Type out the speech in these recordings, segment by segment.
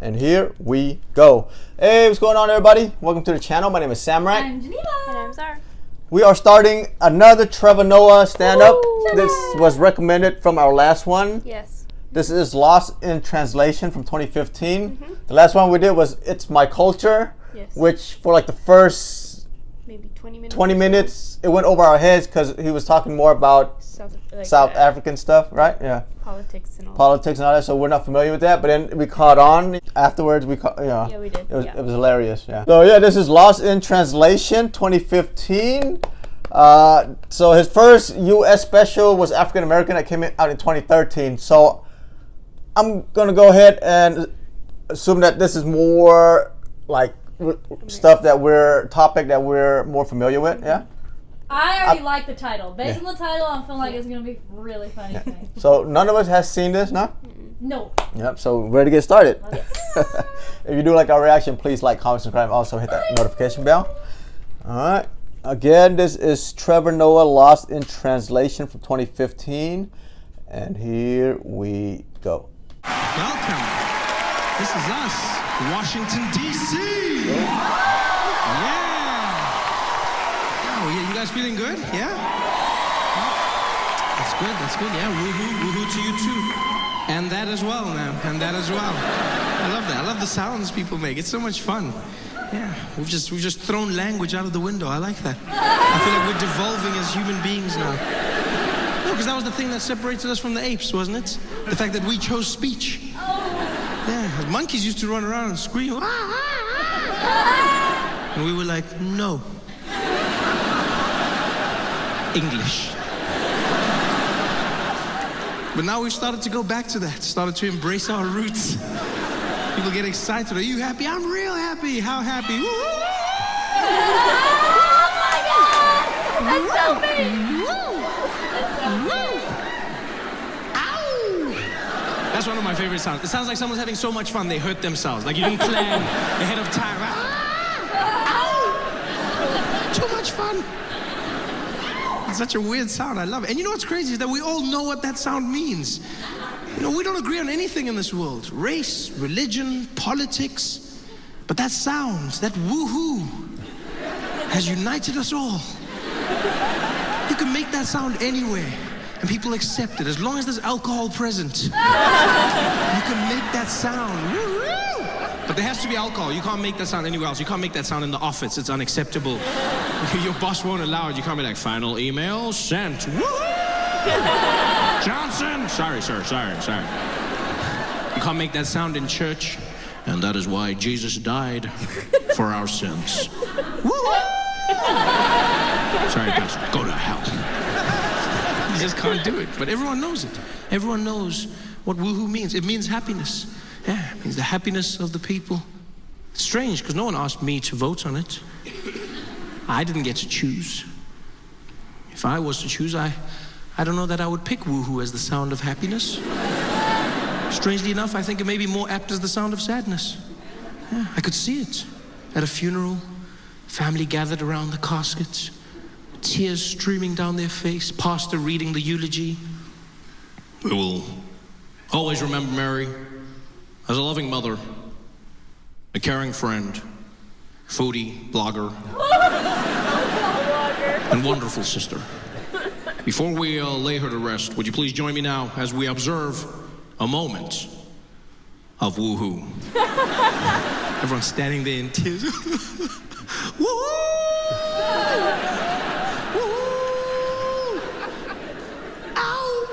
And here we go. Hey, what's going on, everybody? Welcome to the channel. My name is Samrak. I'm Geneva. And I'm Zara. We are starting another Trevor Noah stand-up. This was recommended from our last one. Yes. This is Lost in Translation from 2015. The last one we did was It's My Culture, Yes. which for like the first Maybe 20 minutes. 20 minutes, it went over our heads because he was talking more about South African stuff, right? Yeah. Politics and all. Politics and all that, so we're not familiar with that. But then we caught on afterwards. Yeah, we did. It was hilarious. Yeah. So yeah, this is Lost in Translation 2015. So his first U.S. special was African American that came out in 2013. So I'm gonna go ahead and assume that this is more like stuff that topic that we're more familiar with. Yeah. I already like the title. Based on the title, I'm feeling like it's going to be really funny to me. So none of us has seen this, no? No. Yep, so we're ready to get started. Yes. If you do like our reaction, please like, comment, subscribe, also hit that notification bell. Alright. Again, this is Trevor Noah, Lost in Translation from 2015. And here we go. Welcome. This is us, Washington, D.C. Yeah. Oh, yeah, you guys feeling good? Yeah? That's good, yeah. Woohoo to you too. And that as well, man, and that as well. I love that. I love the sounds people make. It's so much fun. Yeah, we've just thrown language out of the window. I like that. I feel like we're devolving as human beings now. No, because that was the thing that separated us from the apes, wasn't it? The fact that we chose speech. Yeah, monkeys used to run around and scream. And we were like, no. English. But now we've started to go back to that, started to embrace our roots. People get excited. Are you happy? I'm real happy. How happy? Woo! Oh my God! That's so big! Ow! That's one of my favorite sounds. It sounds like someone's having so much fun they hurt themselves. Like you didn't plan ahead of time. Ow! Too much fun. It's such a weird sound. I love it. And you know what's crazy is that we all know what that sound means. You know, we don't agree on anything in this world. Race, religion, politics. But that sound, that woohoo, has united us all. You can make that sound anywhere, and people accept it. As long as there's alcohol present, you can make that sound. Woo-hoo. But there has to be alcohol. You can't make that sound anywhere else. You can't make that sound in the office. It's unacceptable. Your boss won't allow it. You can't be like, final email sent. Johnson! Sorry, sir, sorry. You can't make that sound in church. And that is why Jesus died for our sins. Sorry, Pastor. Go to hell. You just can't do it. But everyone knows it. Everyone knows what woohoo means. It means happiness. Yeah, it means the happiness of the people. It's strange, because no one asked me to vote on it. I didn't get to choose. If I was to choose, I don't know that I would pick woohoo as the sound of happiness. Strangely enough, I think it may be more apt as the sound of sadness. Yeah, I could see it at a funeral, family gathered around the casket, tears streaming down their face, pastor reading the eulogy. We will always remember Mary as a loving mother, a caring friend, foodie, blogger, and wonderful sister. Before we lay her to rest, would you please join me now as we observe a moment of woohoo? Everyone's standing there in tears. Woo! Woo! Ow!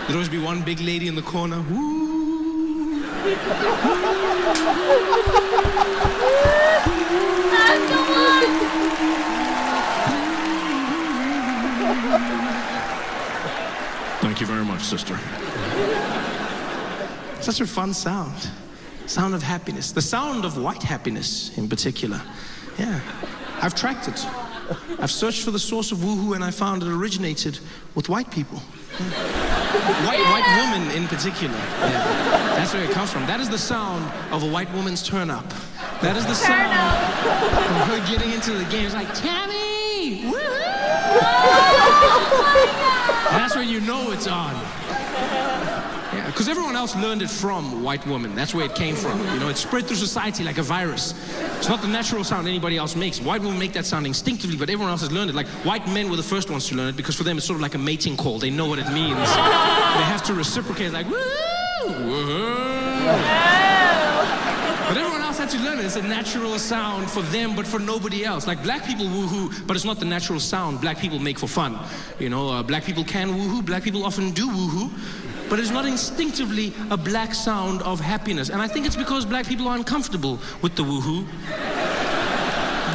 There'd always be one big lady in the corner. Woo! Thank you very much, sister. Such a fun sound. Sound of happiness. The sound of white happiness in particular. Yeah. I've tracked it. I've searched for the source of woohoo and I found it originated with white people. Yeah. White women in particular. Yeah. That's where it comes from. That is the sound of a white woman's turn up. That is the sound of her getting into the game. It's like, Tammy! Woohoo! Oh my God! That's when you know it's on. Yeah, Because everyone else learned it from white women. That's where it came from. You know, it spread through society like a virus. It's not the natural sound anybody else makes. White women make that sound instinctively, but everyone else has learned it. Like, white men were the first ones to learn it because for them it's sort of like a mating call. They know what it means. They have to reciprocate like, woo, woo. But everyone else had to learn it. It's a natural sound for them, but for nobody else. Like, black people woohoo, but it's not the natural sound black people make for fun. You know, black people can woohoo. Black people often do woohoo. But it's not instinctively a black sound of happiness. And I think it's because black people are uncomfortable with the woohoo.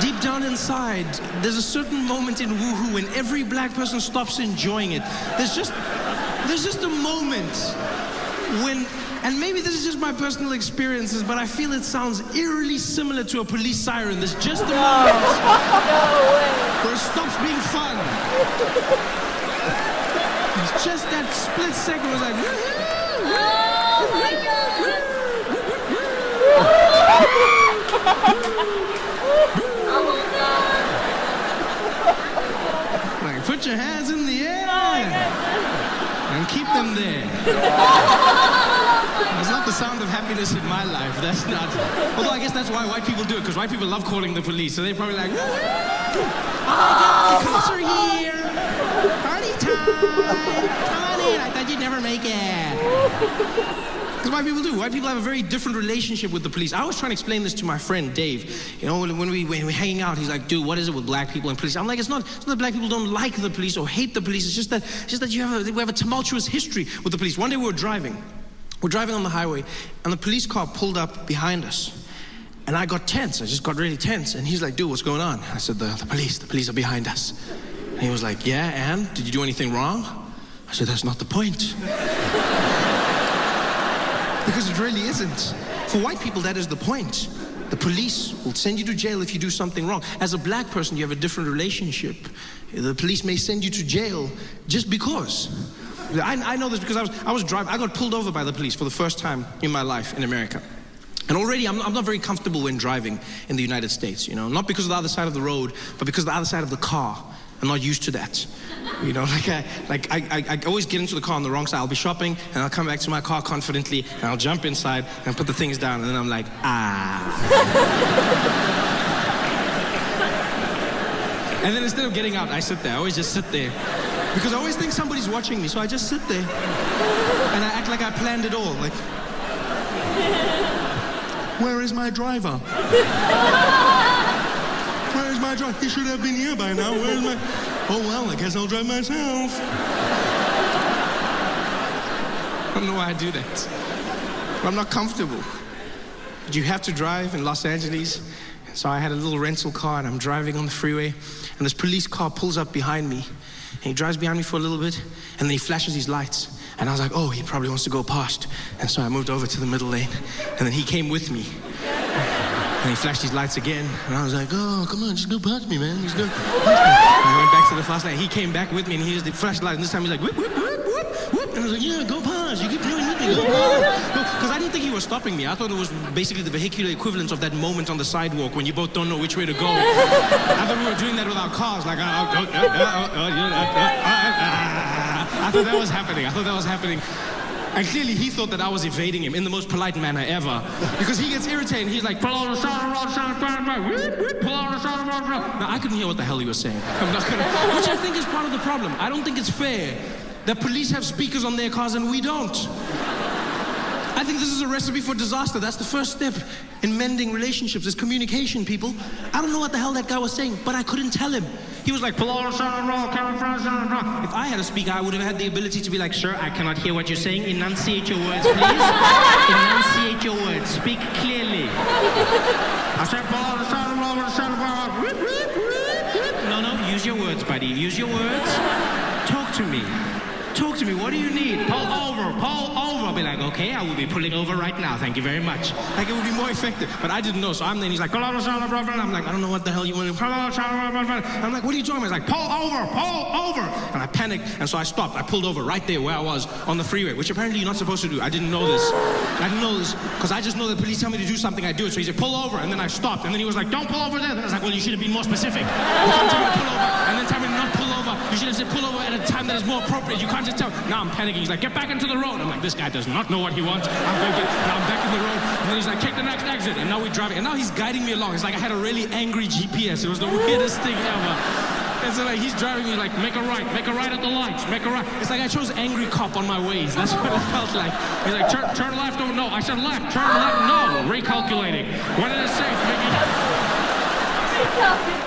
Deep down inside, there's a certain moment in woohoo when every black person stops enjoying it. There's just a moment when, and maybe this is just my personal experiences, but I feel it sounds eerily similar to a police siren. There's just a moment where it stops being fun. It's just that split second was like, woohoo! Oh my God! Oh God! Like, put your hands in the air and keep them there. That's not the sound of happiness in my life. That's not. Although I guess that's why white people do it, because white people love calling the police. So they're probably like, oh my God, the cops are here. Party time! Come on in, I thought you'd never make it. Because white people do. White people have a very different relationship with the police. I was trying to explain this to my friend, Dave. You know, when we're hanging out, he's like, dude, what is it with black people and police? I'm like, it's not that black people don't like the police or hate the police. It's just that we have a tumultuous history with the police. One day we were driving. We're driving on the highway, and the police car pulled up behind us. And I got tense. I just got really tense. And he's like, dude, what's going on? I said, the police are behind us. And he was like, yeah, and? Did you do anything wrong? I said, that's not the point. Because it really isn't. For white people, that is the point. The police will send you to jail if you do something wrong. As a black person, you have a different relationship. The police may send you to jail just because. I know this because I was driving. I got pulled over by the police for the first time in my life in America. And already I'm not very comfortable when driving in the United States, you know, not because of the other side of the road, but because of the other side of the car. I'm not used to that. You know, I always get into the car on the wrong side. I'll be shopping, and I'll come back to my car confidently, and I'll jump inside and put the things down, and then I'm like, And then instead of getting out, I sit there. I always just sit there. Because I always think somebody's watching me, so I just sit there. And I act like I planned it all. Like, where is my driver? Where is my driver? He should have been here by now. Where is my... Oh, well, I guess I'll drive myself. I don't know why I do that. But I'm not comfortable. But you have to drive in Los Angeles. So I had a little rental car, and I'm driving on the freeway, and this police car pulls up behind me, and he drives behind me for a little bit, and then he flashes his lights. And I was like, oh, he probably wants to go past. And so I moved over to the middle lane, and then he came with me. And he flashed his lights again, and I was like, oh, come on, just go past me, man. Just go past me. And I went back to the fast lane. He came back with me, and he just flashed lights, and this time he's like, whoop, whoop, whoop, whoop, whoop. And I was like, yeah, go past. You keep doing with me, go past. Because I didn't think he was stopping me. I thought it was basically the vehicular equivalent of that moment on the sidewalk when you both don't know which way to go. I thought we were doing that with our cars, like, I thought that was happening. And clearly he thought that I was evading him in the most polite manner ever. Because he gets irritated and he's like, pull on the side of the road, pull on the side of the road. Now, I couldn't hear what the hell he was saying. I'm not gonna, which I think is part of the problem. I don't think it's fair that police have speakers on their cars and we don't. I think this is a recipe for disaster. That's the first step in mending relationships, is communication, people. I don't know what the hell that guy was saying, but I couldn't tell him. He was like, if I had a speaker, I would have had the ability to be like, sir, I cannot hear what you're saying. Enunciate your words, please. Enunciate your words. Speak clearly. I said, no, use your words, buddy. Use your words. Talk to me. Talk to me. What do you need? Pull over. I'll be like, okay, I will be pulling over right now. Thank you very much. Like, it would be more effective. But I didn't know, so I'm then, he's like, I'm like, I don't know what the hell you want. I'm like, what are you talking about? He's like, pull over. And I panicked, and so I stopped. I pulled over right there where I was on the freeway, which apparently you're not supposed to do. I didn't know this, because I just know that police tell me to do something, I do it. So he said, pull over, and then I stopped. And then he was like, don't pull over there. Then I was like, well, you should have been more specific. You can't tell me to pull over, and then tell me to not pull over. You should have said pull over at a time that is more appropriate. You can't just tell. Now I'm panicking. He's like, get back into the road. I'm like, this guy does not know what he wants. Now I'm back in the road. And then he's like, take the next exit. And now we're driving. And now he's guiding me along. It's like I had a really angry GPS. It was the weirdest thing ever. And so like he's driving me like, make a right at the lights, make a right. It's like I chose angry cop on my ways. That's what it felt like. He's like, turn left, oh no. I said left, turn left, no. Recalculating. What did it say? Making...